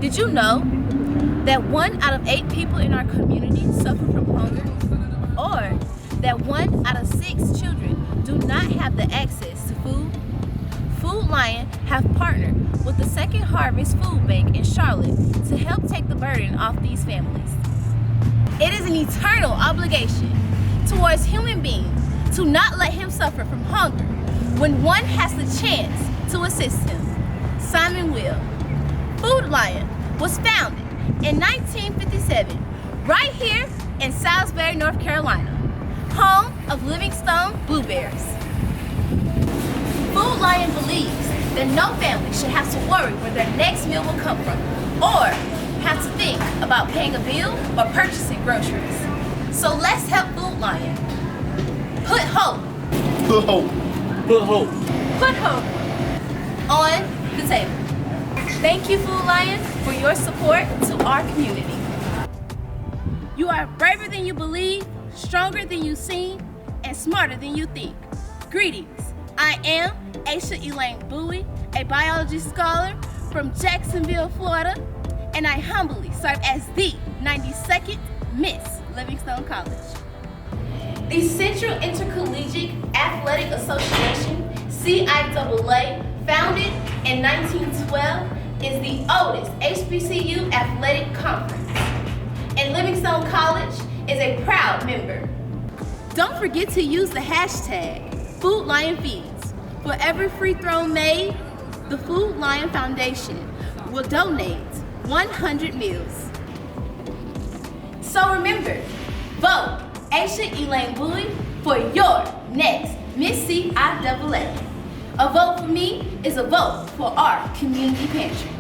Did you know that 1 out of 8 people in our community suffer from hunger? Or that 1 out of 6 children do not have the access to food? Food Lion have partnered with the Second Harvest Food Bank in Charlotte to help take the burden off these families. It is an eternal obligation towards human beings to not let him suffer from hunger when one has the chance to assist him. Simon Will. Food Lion was founded in 1957 right here in Salisbury, North Carolina, home of Livingstone blueberries. Food Lion believes that no family should have to worry where their next meal will come from or have to think about paying a bill or purchasing groceries. So let's help Food Lion. Put hope. Put hope. Put hope. Put hope on the table. Thank you, Food Lion, for your support to our community. You are braver than you believe, stronger than you seem, and smarter than you think. Greetings. I am Aishia Buie, a biology scholar from Jacksonville, Florida, and I humbly serve as the 92nd Miss Livingstone College. The Central Intercollegiate Athletic Association, CIAA, founded in 1912, is the oldest HBCU athletic conference, and Livingstone College is a proud member. Don't forget to use the hashtag FoodLionFeeds. For every free throw made, the Food Lion Foundation will donate 100 meals. So remember, vote Aishia Buie for your next Miss CIAA. A vote for me is a vote for our community pantry.